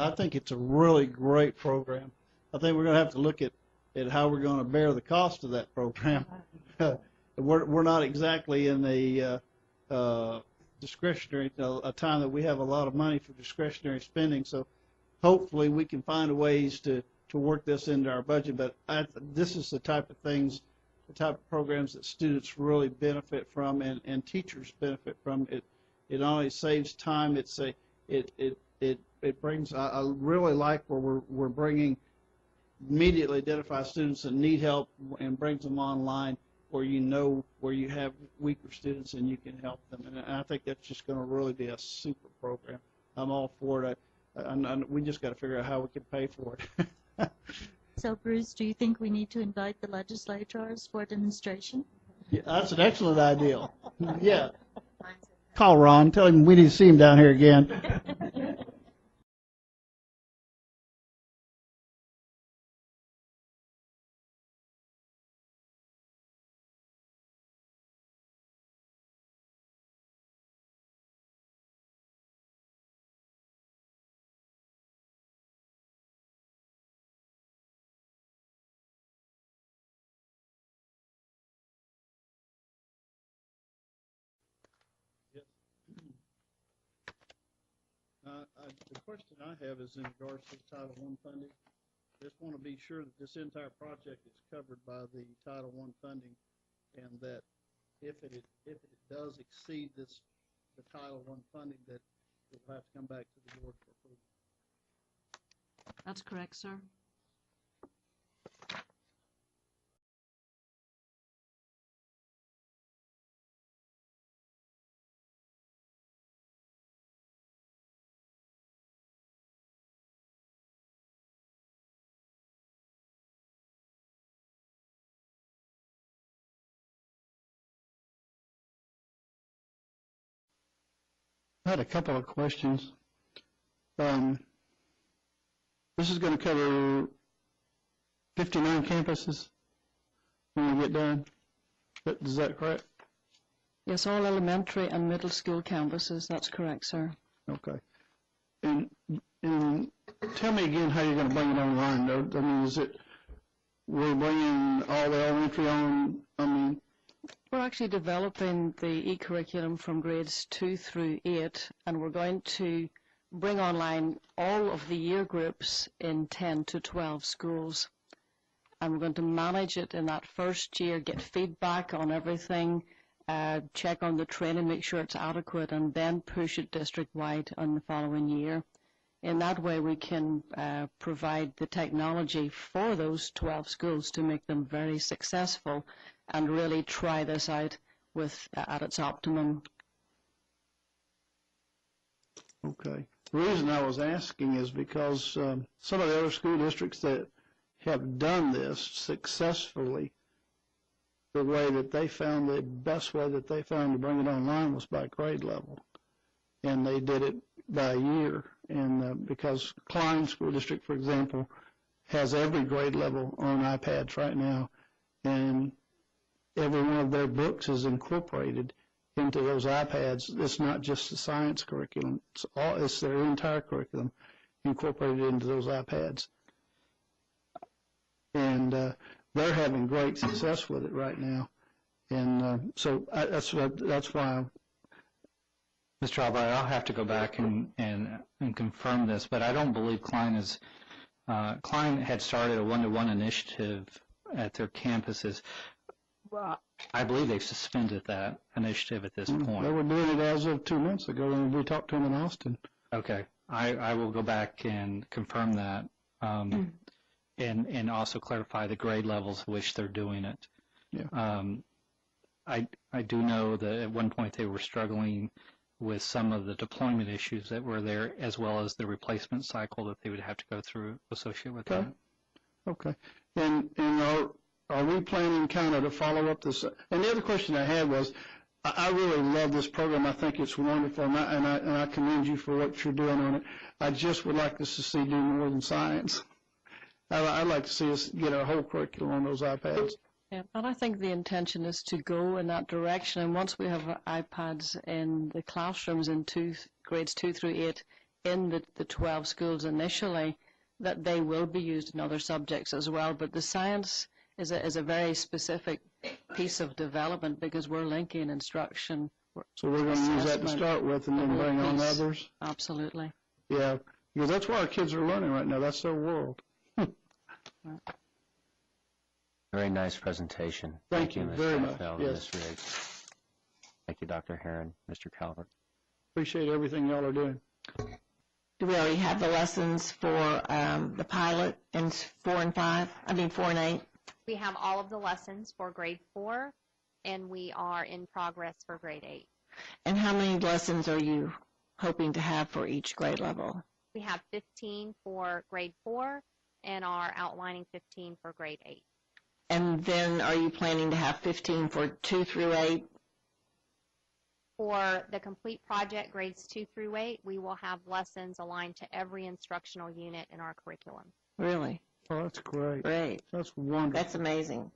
I think it's a really great program. I think we're going to have to look at how we're going to bear the cost of that program. We're not exactly in the discretionary, a time that we have a lot of money for discretionary spending, so hopefully we can find ways to work this into our budget. But this is the type of things, the type of programs that students really benefit from and teachers benefit from. It not only saves time, it brings, I really like where we're bringing, immediately identify students that need help and brings them online where you know where you have weaker students and you can help them. And I think that's just going to really be a super program. I'm all for it. We just got to figure out how we can pay for it. So, Bruce, do you think we need to invite the legislators for a demonstration? Yeah, that's an excellent idea. Yeah. Call Ron. Tell him we need to see him down here again. The question I have is in regards to Title I funding. I just want to be sure that this entire project is covered by the Title I funding, and that if it does exceed the Title I funding, that we'll have to come back to the board for approval. That's correct, sir. I had a couple of questions. This is going to cover 59 campuses when we get done. Is that correct? Yes, all elementary and middle school campuses. That's correct, sir. Okay. And tell me again how you're going to bring it online. I mean, we're bringing all the elementary on? We're actually developing the e-curriculum from grades 2 through 8, and we're going to bring online all of the year groups in 10 to 12 schools. And we're going to manage it in that first year, get feedback on everything, check on the training, make sure it's adequate, and then push it district-wide on the following year. In that way, we can provide the technology for those 12 schools to make them very successful and really try this out at its optimum. Okay. The reason I was asking is because some of the other school districts that have done this successfully, the way that they found, the best way that they found to bring it online was by grade level. And they did it by year. And because Klein School District, for example, has every grade level on iPads right now. And every one of their books is incorporated into those iPads. It's not just the science curriculum. It's their entire curriculum incorporated into those iPads. And they're having great success with it right now. And so that's why. Mr. Albright, I'll have to go back and confirm this, but I don't believe Klein had started a one-to-one initiative at their campuses. I believe they've suspended that initiative at this point. They were doing it as of 2 months ago when we talked to them in Austin. Okay. I will go back and confirm that and also clarify the grade levels at which they're doing it. Yeah. I do know that at one point they were struggling with some of the deployment issues that were there, as well as the replacement cycle that they would have to go through associated with that. Okay. And are we planning kind of to follow up this? And the other question I had was, I really love this program. I think it's wonderful, and I commend you for what you're doing on it. I just would like us to see do more than science. I'd like to see us get our whole curriculum on those iPads. Yeah, and I think the intention is to go in that direction. And once we have iPads in the classrooms in grades 2 through 8, in the 12 schools initially, that they will be used in other subjects as well. But the science is a very specific piece of development because we're linking instruction. So we're going to use that to assessment, start with and the then whole bring on piece. others? Absolutely. Yeah, because that's where our kids are learning right now. That's their world. Very nice presentation. Thank you Ms. very much. Staffeld and Yes. Ms. Riggs. Thank you, Dr. Herron, Mr. Calvert. Appreciate everything y'all are doing. Do we already have the lessons for the pilot in 4 and 8? We have all of the lessons for grade 4, and we are in progress for grade 8. And how many lessons are you hoping to have for each grade level? We have 15 for grade 4 and are outlining 15 for grade 8. And then are you planning to have 15 for 2 through 8? For the complete project, grades 2 through 8, we will have lessons aligned to every instructional unit in our curriculum. Really? Oh, that's great. Great. That's wonderful. That's amazing.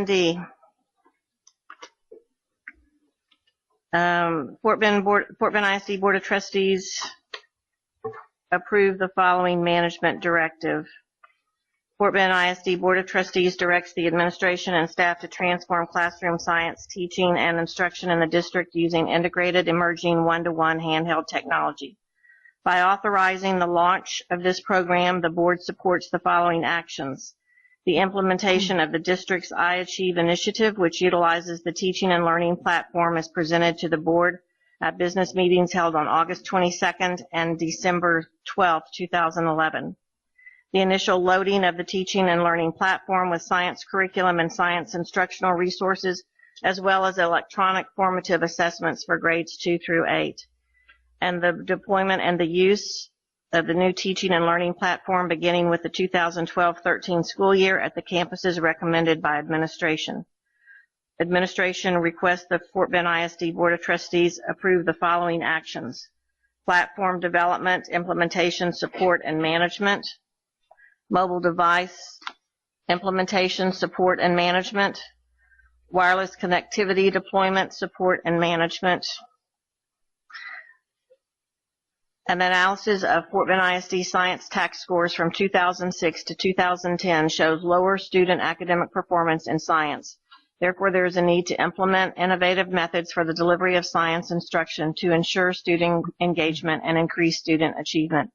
D. Fort Bend ISD Board of Trustees approve the following management directive. Fort Bend ISD Board of Trustees directs the administration and staff to transform classroom science teaching and instruction in the district using integrated emerging one-to-one handheld technology. By authorizing the launch of this program, the board supports the following actions. The implementation of the district's iAchieve initiative, which utilizes the teaching and learning platform as presented to the board at business meetings held on August 22nd and December 12th, 2011. The initial loading of the teaching and learning platform with science curriculum and science instructional resources, as well as electronic formative assessments for grades 2 through 8. And the deployment and the use of the new teaching and learning platform beginning with the 2012-13 school year at the campuses recommended by administration. Administration requests the Fort Bend ISD Board of Trustees approve the following actions: platform development, implementation, support, and management; mobile device implementation, support, and management; wireless connectivity deployment, support, and management; an analysis of Fort Bend ISD science tax scores from 2006 to 2010 shows lower student academic performance in science. Therefore, there is a need to implement innovative methods for the delivery of science instruction to ensure student engagement and increase student achievement.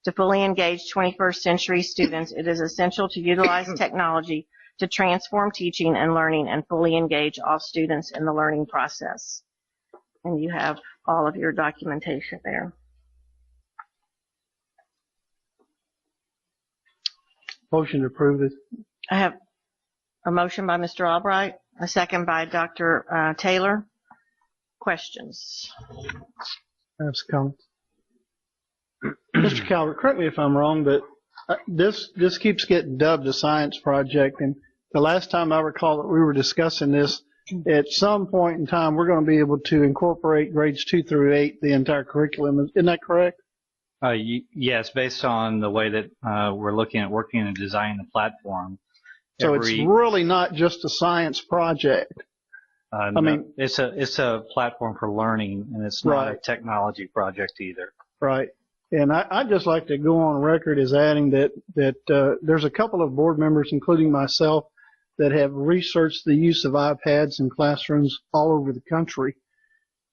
To fully engage 21st century students, it is essential to utilize technology to transform teaching and learning and fully engage all students in the learning process. And you have all of your documentation there. Motion to approve it. I have a motion by Mr. Albright, a second by Dr. Taylor. Questions? I have some comments. Mr. Calvert, correct me if I'm wrong, but this keeps getting dubbed a science project, and the last time I recall that we were discussing this, at some point in time we're going to be able to incorporate grades 2 through 8, the entire curriculum. Isn't that correct? Yes, based on the way that we're looking at working and designing the platform. So it's really not just a science project. I no, mean, it's a platform for learning, and it's not a technology project either. Right. And I'd just like to go on record as adding that there's a couple of board members, including myself, that have researched the use of iPads in classrooms all over the country.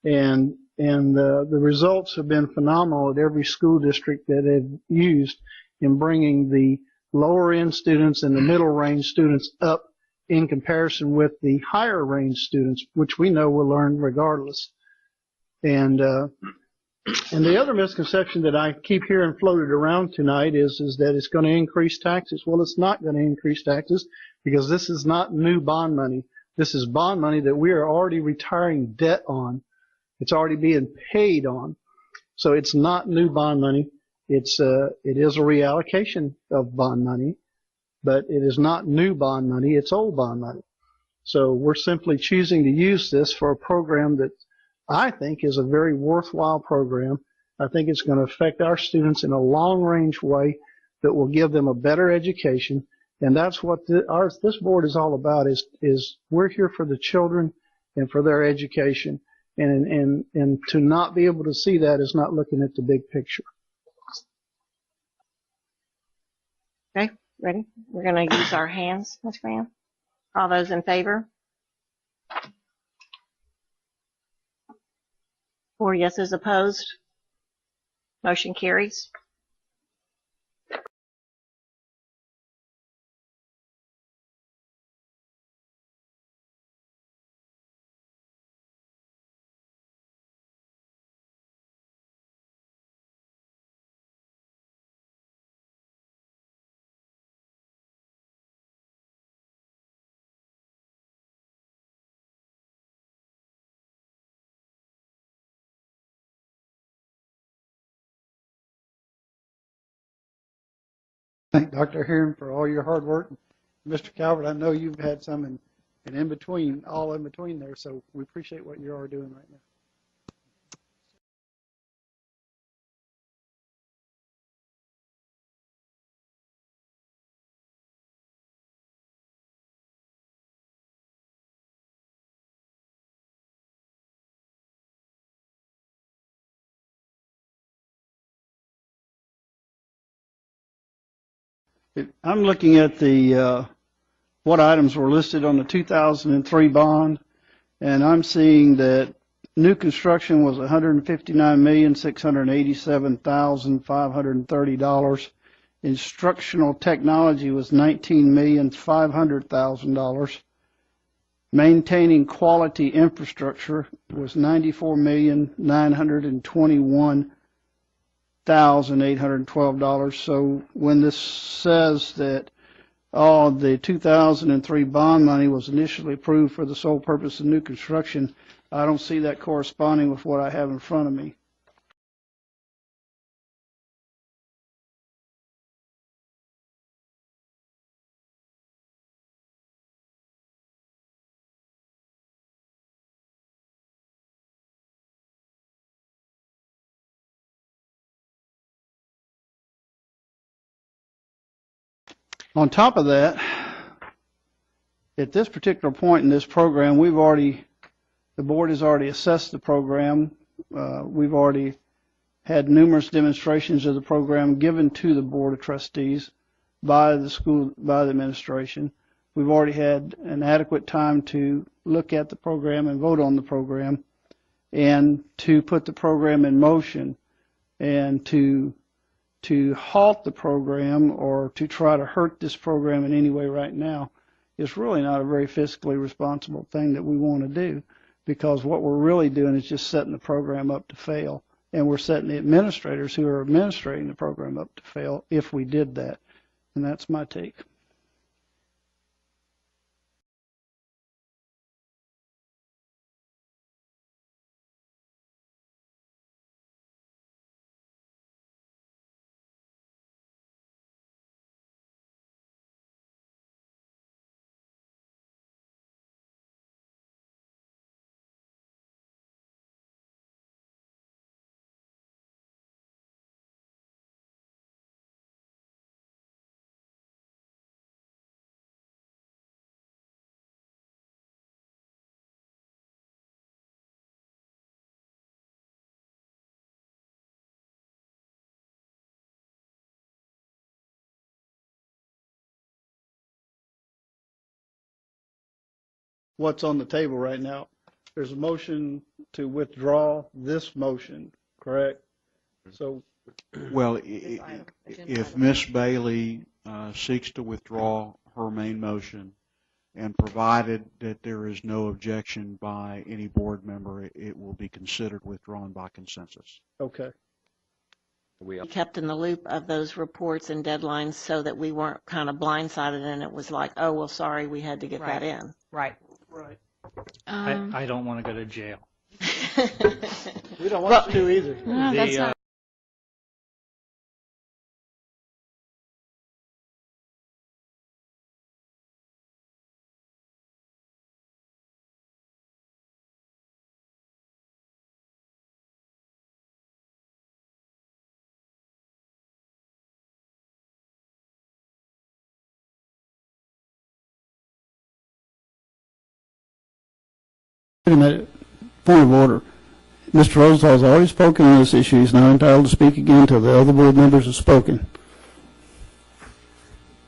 And the results have been phenomenal at every school district that have used in bringing the lower end students and the middle range students up in comparison with the higher range students, which we know will learn regardless. And the other misconception that I keep hearing floated around tonight is that it's going to increase taxes. Well, it's not going to increase taxes because this is not new bond money. This is bond money that we are already retiring debt on. It's already being paid on. So it's not new bond money. It is a reallocation of bond money. but it is not new bond money, it's old bond money. So we're simply choosing to use this for a program that I think is a very worthwhile program. I think it's going to affect our students in a long-range way that will give them a better education. And that's what this board is all about, is we're here for the children and for their education. And to not be able to see that is not looking at the big picture. Okay, ready? We're going to use our hands, Ms. Graham. All those in favor? 4 yeses opposed. Motion carries. Thank Dr. Heron for all your hard work. Mr. Calvert, I know you've had some in between, all in between there, so we appreciate what you are doing right now. I'm looking at the what items were listed on the 2003 bond, and I'm seeing that new construction was $159,687,530. Instructional technology was $19,500,000. Maintaining quality infrastructure was $94,921,812. So when this says that the 2003 bond money was initially approved for the sole purpose of new construction, I don't see that corresponding with what I have in front of me. On top of that, at this particular point in this program, the board has already assessed the program. We've already had numerous demonstrations of the program given to the Board of Trustees by the administration. We've already had an adequate time to look at the program and vote on the program, and to put the program in motion, and to halt the program or to try to hurt this program in any way right now is really not a very fiscally responsible thing that we want to do, because what we're really doing is just setting the program up to fail, and we're setting the administrators who are administrating the program up to fail if we did that. And that's my take. What's on the table right now? There's a motion to withdraw this motion, correct? So, well, if Ms. Bailey seeks to withdraw her main motion, and provided that there is no objection by any board member, it will be considered withdrawn by consensus. okay. We kept in the loop of those reports and deadlines so that we weren't kind of blindsided, and it was like, oh, well, sorry, we had to get that in. Right. Right. I don't want to go to jail. We don't want to either. No, that's not Wait a minute. Point of order. Mr. Rosenthal has already spoken on this issue. He's not entitled to speak again until the other board members have spoken.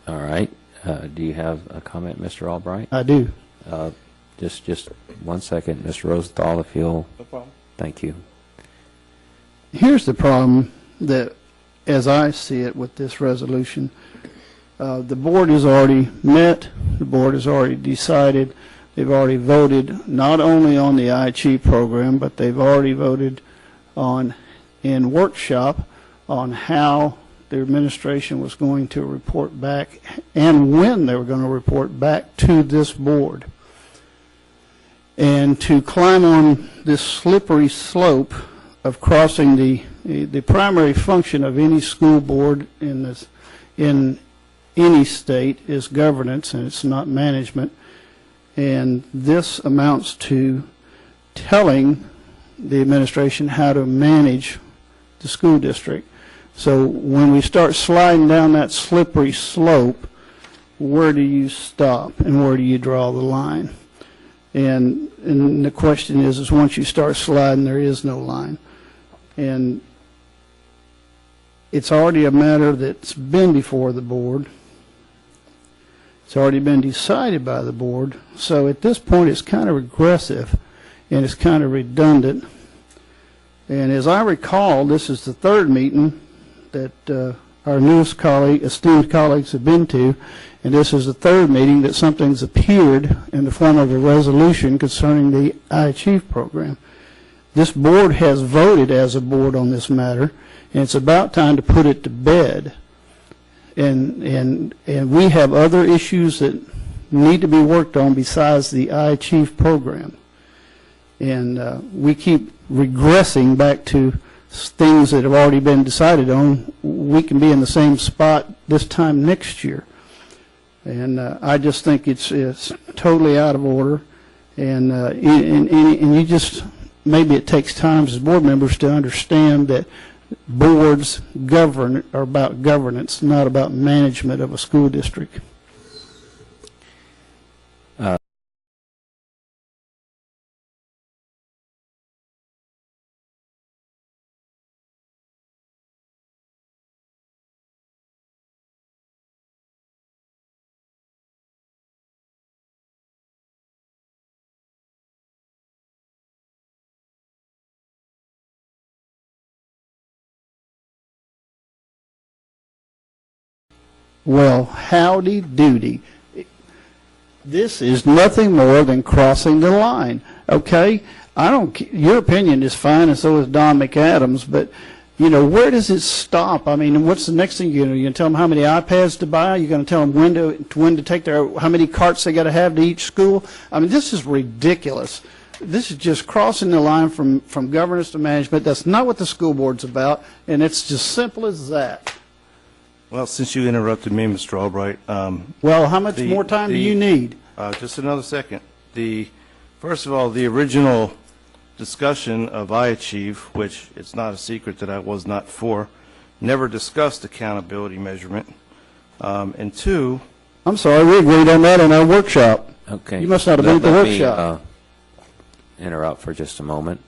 All right. Do you have a comment, Mr. Albright? I do. Just 1 second, Mr. Rosenthal, if you'll. No problem. Thank you. Here's the problem that, as I see it with this resolution, the board has already met, the board has already decided, they've already voted not only on the iAchieve program, but they've already voted on, in workshop, on how the administration was going to report back and when they were going to report back to this board. And to climb on this slippery slope of crossing the primary function of any school board in any state is governance, and it's not management. And this amounts to telling the administration how to manage the school district. So when we start sliding down that slippery slope, where do you stop and where do you draw the line? And the question is once you start sliding, there is no line. And it's already a matter that's been before the board. It's already been decided by the board. So at this point, it's kind of regressive and it's kind of redundant. And as I recall, this is the third meeting that our newest esteemed colleagues have been to, and this is the third meeting that something's appeared in the form of a resolution concerning the iAchieve program. This board has voted as a board on this matter, and it's about time to put it to bed. And we have other issues that need to be worked on besides the iAchieve program. And we keep regressing back to things that have already been decided on. We can be in the same spot this time next year. And I just think it's totally out of order. And you just, maybe it takes time as board members to understand that boards are about governance, not about management of a school district. Well, howdy doody. This is nothing more than crossing the line, okay? Your opinion is fine, and so is Don McAdams, but, you know, where does it stop? I mean, what's the next thing you're going to do? You're going to tell them how many iPads to buy? You're going to tell them when to take how many carts they got to have to each school? I mean, this is ridiculous. This is just crossing the line from governance to management. That's not what the school board's about, and it's just simple as that. Well, since you interrupted me, Mr. Albright. Well, how much more time do you need? Just another second. First of all, the original discussion of iAchieve, which it's not a secret that I was not for, never discussed accountability measurement. And two... I'm sorry, we agreed on that in our workshop. Okay. You must not have been at the workshop. Interrupt for just a moment.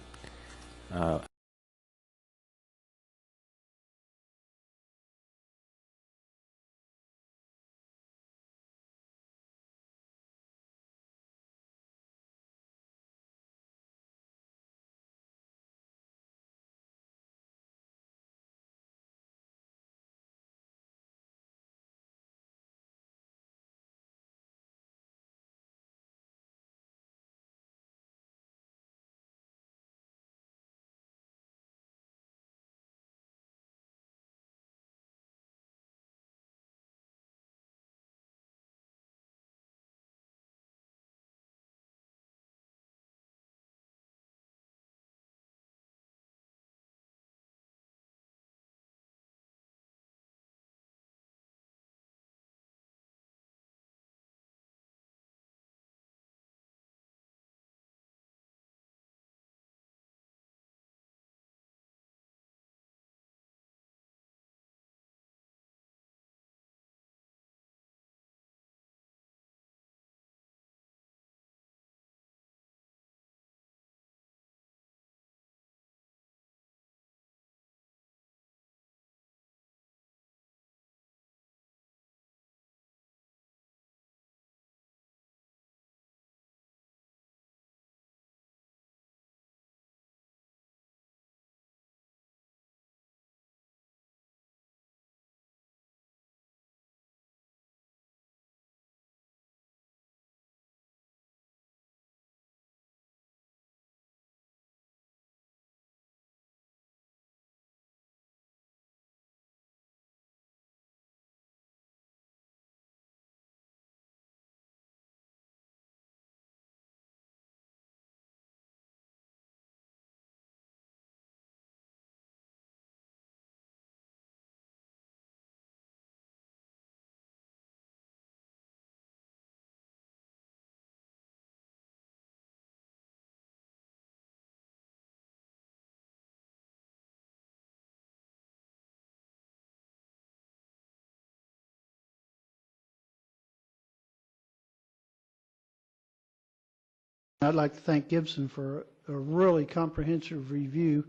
I'd like to thank Gibson for a really comprehensive review.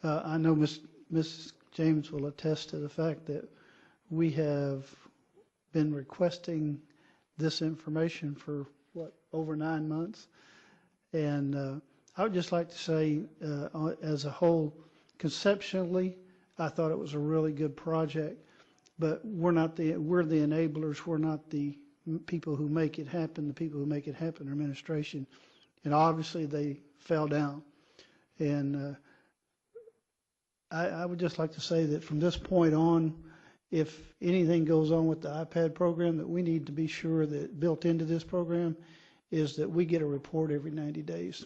I know Ms. James will attest to the fact that we have been requesting this information for, over 9 months. And I would just like to say, as a whole, conceptually, I thought it was a really good project, but we're the enablers. We're not the people who make it happen. The people who make it happen are administration. And obviously they fell down. And I would just like to say that from this point on, if anything goes on with the iPad program, that we need to be sure that built into this program is that we get a report every 90 days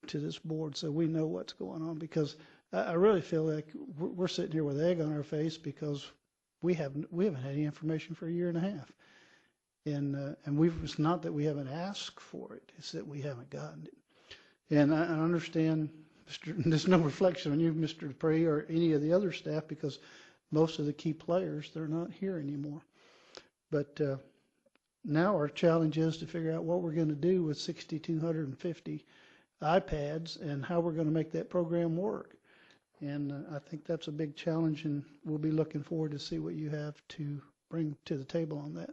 to this board so we know what's going on, because I really feel like we're sitting here with egg on our face because we haven't had any information for a year and a half. And it's not that we haven't asked for it, it's that we haven't gotten it. And I understand, there's no reflection on you, Mr. Dupree, or any of the other staff, because most of the key players, they're not here anymore. But now our challenge is to figure out what we're going to do with 6,250 iPads and how we're going to make that program work. And I think that's a big challenge, and we'll be looking forward to see what you have to bring to the table on that.